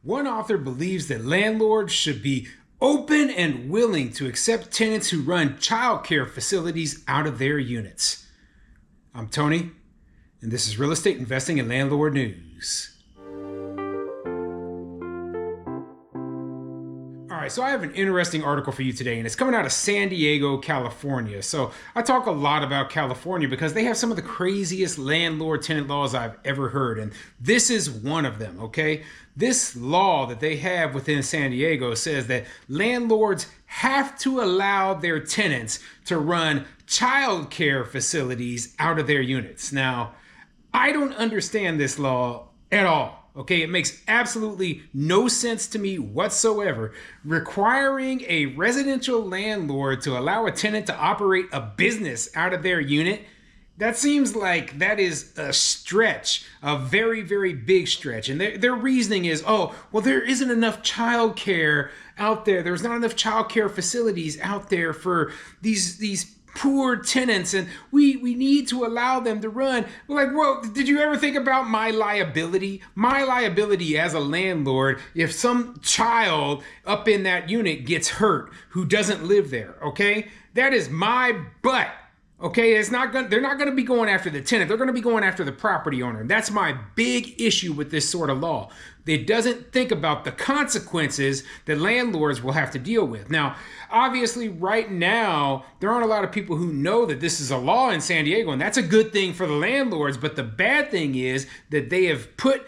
One author believes that landlords should be open and willing to accept tenants who run childcare facilities out of their units. I'm Tony, and this is Real Estate Investing and Landlord News. All right, so I have an interesting article for you today, and it's coming out of San Diego, California. So I talk a lot about California because they have some of the craziest landlord-tenant laws I've ever heard, and this is one of them, okay? This law that they have within San Diego says that landlords have to allow their tenants to run childcare facilities out of their units. Now, I don't understand this law at all. Okay, it makes absolutely no sense to me whatsoever. Requiring a residential landlord to allow a tenant to operate a business out of their unit, that seems like that is a stretch, a very, very big stretch. And their reasoning is, oh, well, there isn't enough childcare out there. There's not enough childcare facilities out there for these poor tenants, and we need to allow them to run. Like, well, did you ever think about my liability? My liability as a landlord, if some child up in that unit gets hurt who doesn't live there, okay? That is my butt. Okay, they're not going to be going after the tenant. They're going to be going after the property owner. That's my big issue with this sort of law. It doesn't think about the consequences that landlords will have to deal with. Now, obviously, right now, there aren't a lot of people who know that this is a law in San Diego, and that's a good thing for the landlords. But the bad thing is that they have put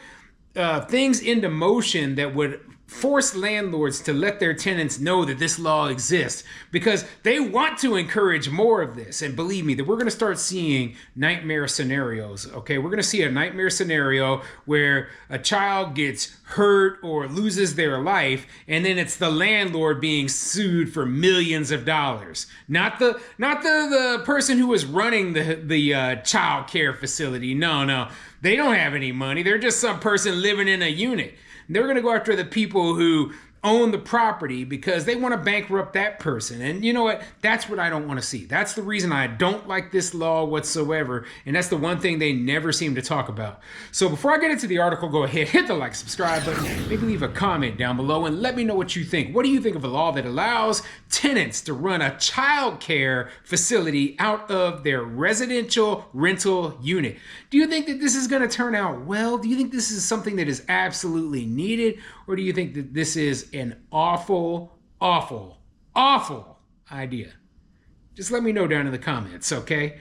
things into motion that would force landlords to let their tenants know that this law exists because they want to encourage more of this. And believe me, that we're going to start seeing nightmare scenarios. Okay, we're going to see a nightmare scenario where a child gets hurt or loses their life, and then it's the landlord being sued for millions of dollars. Not the person who was running the child care facility. No, they don't have any money. They're just some person living in a unit. They're going to go after the people who own the property because they want to bankrupt that person. And you know what? That's what I don't want to see. That's the reason I don't like this law whatsoever. And that's the one thing they never seem to talk about. So before I get into the article, go ahead, hit the like, subscribe button, maybe leave a comment down below and let me know what you think. What do you think of a law that allows tenants to run a child care facility out of their residential rental unit? Do you think that this is going to turn out well? Do you think this is something that is absolutely needed? Or do you think that this is an awful, awful, awful idea? Just let me know down in the comments, okay?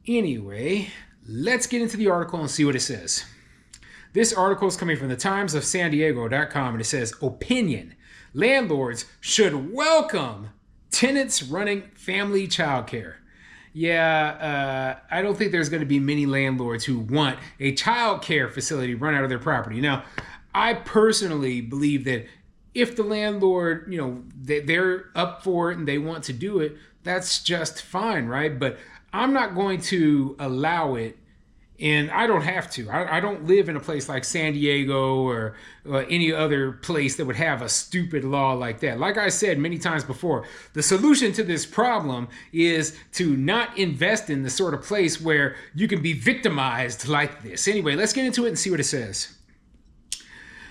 Anyway, let's get into the article and see what it says. This article is coming from the timesofsandiego.com, and it says, opinion: landlords should welcome tenants running family childcare. Yeah, I don't think there's going to be many landlords who want a child care facility run out of their property. Now, I personally believe that if the landlord, they're up for it and they want to do it, that's just fine, right? But I'm not going to allow it, and I don't have to. I don't live in a place like San Diego or any other place that would have a stupid law like that. Like I said many times before, the solution to this problem is to not invest in the sort of place where you can be victimized like this. Anyway, let's get into it and see what it says.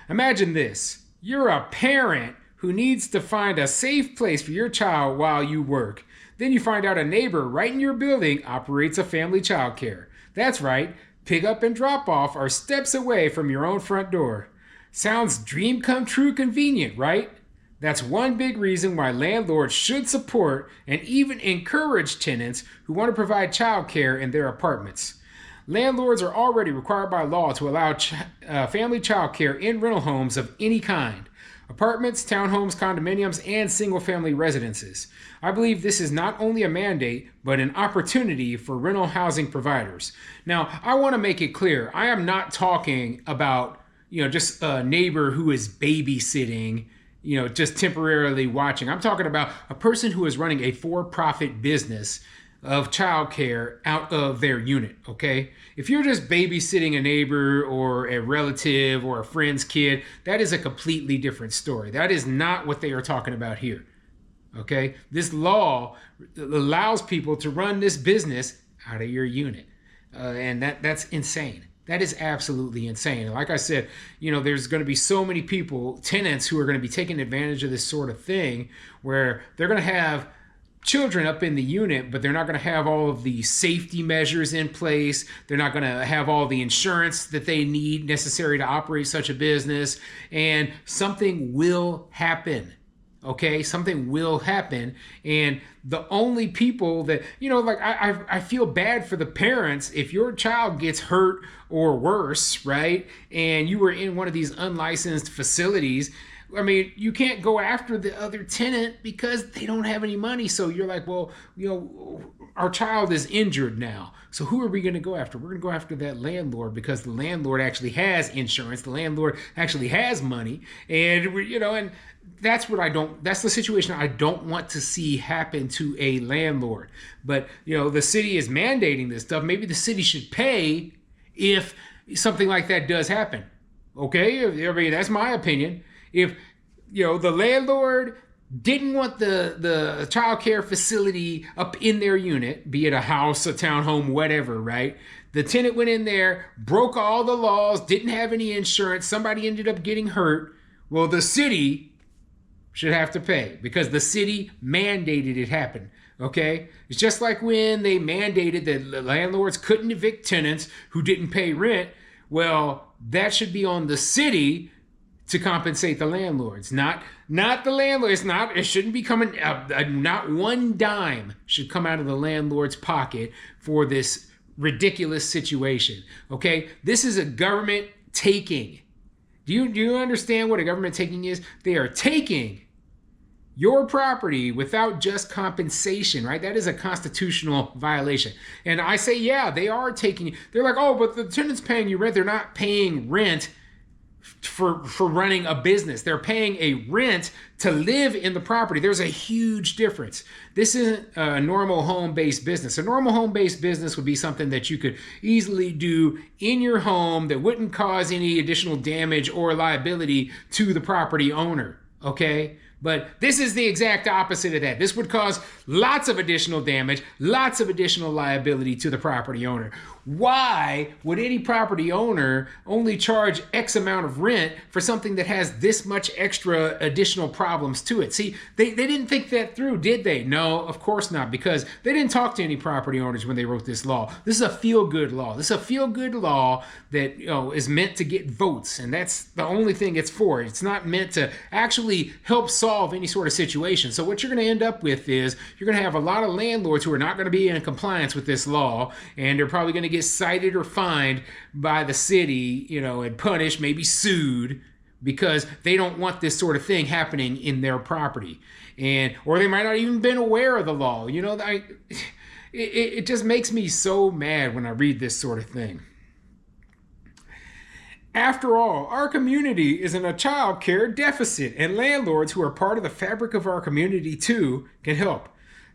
Imagine this. You're a parent who needs to find a safe place for your child while you work. Then you find out a neighbor right in your building operates a family childcare. That's right, pick up and drop off are steps away from your own front door. Sounds dream come true convenient, right? That's one big reason why landlords should support and even encourage tenants who want to provide childcare in their apartments. Landlords are already required by law to allow family childcare in rental homes of any kind: apartments, townhomes, condominiums, and single-family residences. I believe this is not only a mandate, but an opportunity for rental housing providers. Now, I want to make it clear, I am not talking about, just a neighbor who is babysitting, just temporarily watching. I'm talking about a person who is running a for-profit business of childcare out of their unit, okay? If you're just babysitting a neighbor or a relative or a friend's kid, that is a completely different story. That is not what they are talking about here, okay? This law allows people to run this business out of your unit, and that's insane. That is absolutely insane. Like I said, there's going to be so many people, tenants, who are going to be taking advantage of this sort of thing where they're going to have children up in the unit, but they're not going to have all of the safety measures in place. They're not going to have all the insurance that they need necessary to operate such a business. And something will happen. Okay, something will happen, and the only people that, like I feel bad for the parents if your child gets hurt or worse, right? And you were in one of these unlicensed facilities. I mean, you can't go after the other tenant because they don't have any money. So you're like, well, our child is injured now. So who are we going to go after? We're going to go after that landlord because the landlord actually has insurance. The landlord actually has money. And, and that's the situation I don't want to see happen to a landlord. But, the city is mandating this stuff. Maybe the city should pay if something like that does happen. Okay? I mean, that's my opinion. If, the landlord didn't want the child care facility up in their unit, be it a house, a townhome, whatever, right? The tenant went in there, broke all the laws, didn't have any insurance, somebody ended up getting hurt. Well, the city should have to pay because the city mandated it happen. Okay? It's just like when they mandated that landlords couldn't evict tenants who didn't pay rent. Well, that should be on the city to compensate the landlords, not the landlords. It shouldn't be coming. Not one dime should come out of the landlord's pocket for this ridiculous situation. Okay, this is a government taking. Do you understand what a government taking is? They are taking your property without just compensation, right? That is a constitutional violation. And I say, yeah, they are taking. They're like, oh, but the tenant's paying you rent. They're not paying rent for running a business. They're paying a rent to live in the property. There's a huge difference. This isn't a normal home-based business. A normal home-based business would be something that you could easily do in your home that wouldn't cause any additional damage or liability to the property owner, okay? But this is the exact opposite of that. This would cause lots of additional damage, lots of additional liability to the property owner. Why would any property owner only charge X amount of rent for something that has this much extra additional problems to it? See, they didn't think that through, did they? No, of course not, because they didn't talk to any property owners when they wrote this law. This is a feel-good law. This is a feel-good law that is meant to get votes, and that's the only thing it's for. It's not meant to actually help solve any sort of situation. So what you're going to end up with is you're going to have a lot of landlords who are not going to be in compliance with this law, and they're probably going to get cited or fined by the city, and punished, maybe sued, because they don't want this sort of thing happening in their property. Or they might not even been aware of the law. It just makes me so mad when I read this sort of thing. After all, our community is in a child care deficit, and landlords who are part of the fabric of our community too can help.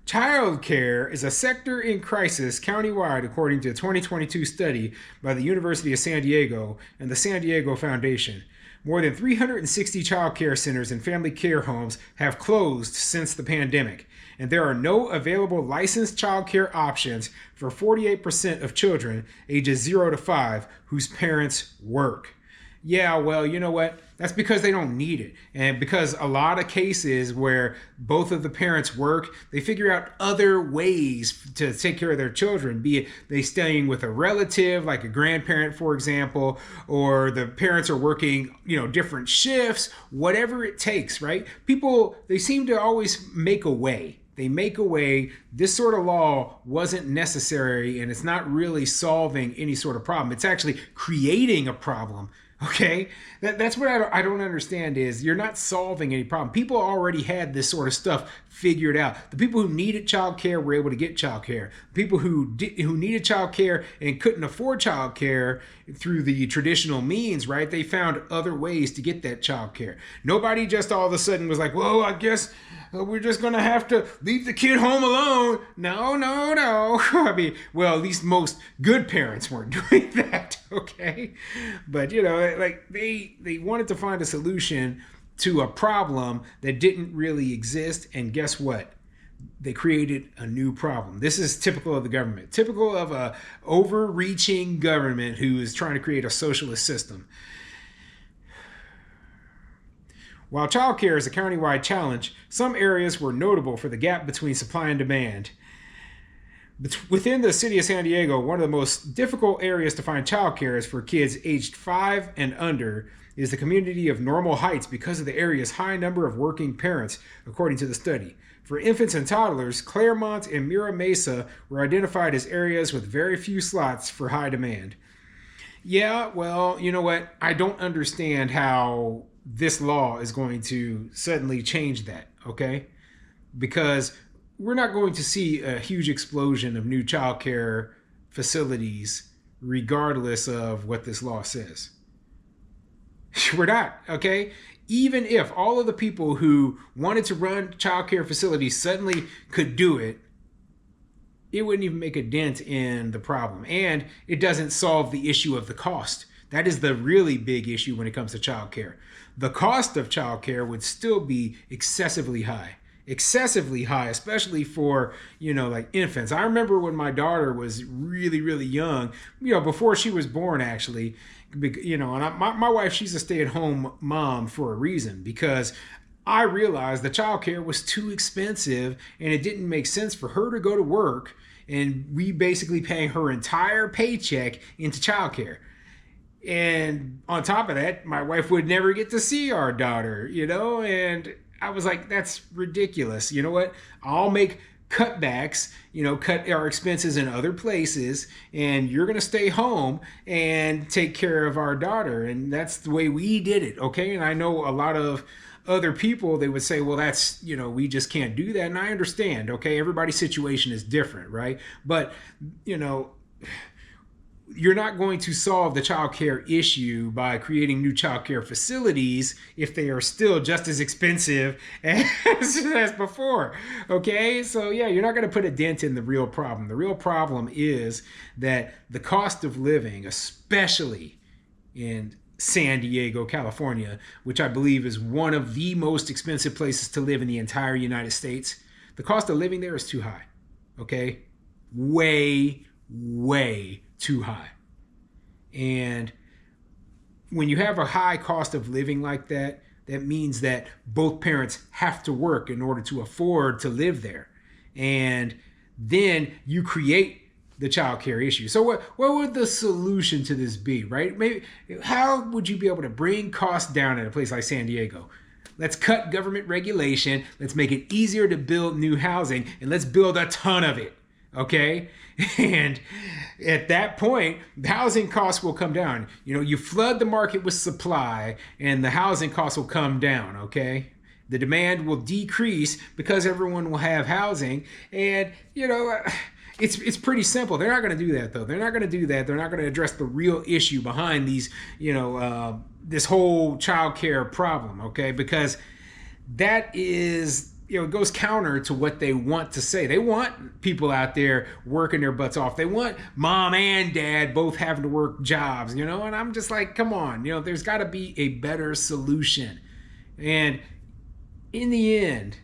Childcare is a sector in crisis countywide, according to a 2022 study by the University of San Diego and the San Diego Foundation. More than 360 child care centers and family care homes have closed since the pandemic, and there are no available licensed child care options for 48% of children ages 0 to 5 whose parents work. Yeah, well, you know what? That's because they don't need it. And because a lot of cases where both of the parents work, they figure out other ways to take care of their children, be it they staying with a relative, like a grandparent, for example, or the parents are working, different shifts, whatever it takes, right? People, they seem to always make a way. They make a way. This sort of law wasn't necessary, and it's not really solving any sort of problem. It's actually creating a problem. Okay, that's what I don't understand is you're not solving any problem. People already had this sort of stuff figured out. The people who needed child care were able to get child care. People who needed child care and couldn't afford child care through the traditional means, right? They found other ways to get that child care. Nobody just all of a sudden was like, well, I guess we're just going to have to leave the kid home alone. No. I mean, well, at least most good parents weren't doing that, okay? But, like they wanted to find a solution to a problem that didn't really exist. And guess what? they created a new problem. This is typical of the government, typical of a overreaching government who is trying to create a socialist system. While childcare is a countywide challenge, some areas were notable for the gap between supply and demand. Within the city of San Diego, one of the most difficult areas to find childcare is for kids aged 5 and under is the community of Normal Heights because of the area's high number of working parents, according to the study. For infants and toddlers, Claremont and Mira Mesa were identified as areas with very few slots for high demand. Yeah, well, you know what? I don't understand how this law is going to suddenly change that, okay? Because we're not going to see a huge explosion of new childcare facilities regardless of what this law says. We're not, okay? Even if all of the people who wanted to run childcare facilities suddenly could do it, it wouldn't even make a dent in the problem. And it doesn't solve the issue of the cost. That is the really big issue when it comes to childcare. The cost of childcare would still be excessively high, especially for, like infants. I remember when my daughter was really, really young, before she was born, actually, and my wife, she's a stay-at-home mom for a reason, because I realized that childcare was too expensive and it didn't make sense for her to go to work and we basically paying her entire paycheck into childcare. And on top of that, my wife would never get to see our daughter, and I was like, that's ridiculous. You know what? I'll make cutbacks, cut our expenses in other places, and you're going to stay home and take care of our daughter. And that's the way we did it. Okay. And I know a lot of other people, they would say, well, that's, we just can't do that. And I understand. Okay. Everybody's situation is different. Right. But, you're not going to solve the child care issue by creating new child care facilities if they are still just as expensive as before. Okay, so yeah, you're not going to put a dent in the real problem. The real problem is that the cost of living, especially in San Diego, California, which I believe is one of the most expensive places to live in the entire United States, the cost of living there is too high. Okay, way too high. And when you have a high cost of living like that, that means that both parents have to work in order to afford to live there. And then you create the child care issue. So what would the solution to this be, right? Maybe how would you be able to bring costs down at a place like San Diego? Let's cut government regulation. Let's make it easier to build new housing, and let's build a ton of it. Okay. And at that point, the housing costs will come down. You flood the market with supply and the housing costs will come down. Okay. The demand will decrease because everyone will have housing. And, it's pretty simple. They're not going to do that, though. They're not going to do that. They're not going to address the real issue behind these, this whole child care problem. Okay. Because that is, it goes counter to what they want to say. They want people out there working their butts off. They want mom and dad both having to work jobs, and I'm just like, come on, there's got to be a better solution. And in the end,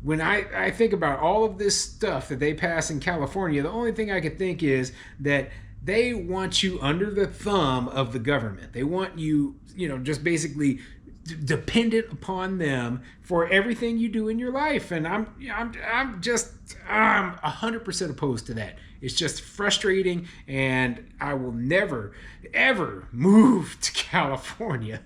when I think about all of this stuff that they pass in California, the only thing I could think is that they want you under the thumb of the government. They want you, just basically dependent upon them for everything you do in your life. And I'm 100% opposed to that. It's just frustrating, and I will never, ever move to California.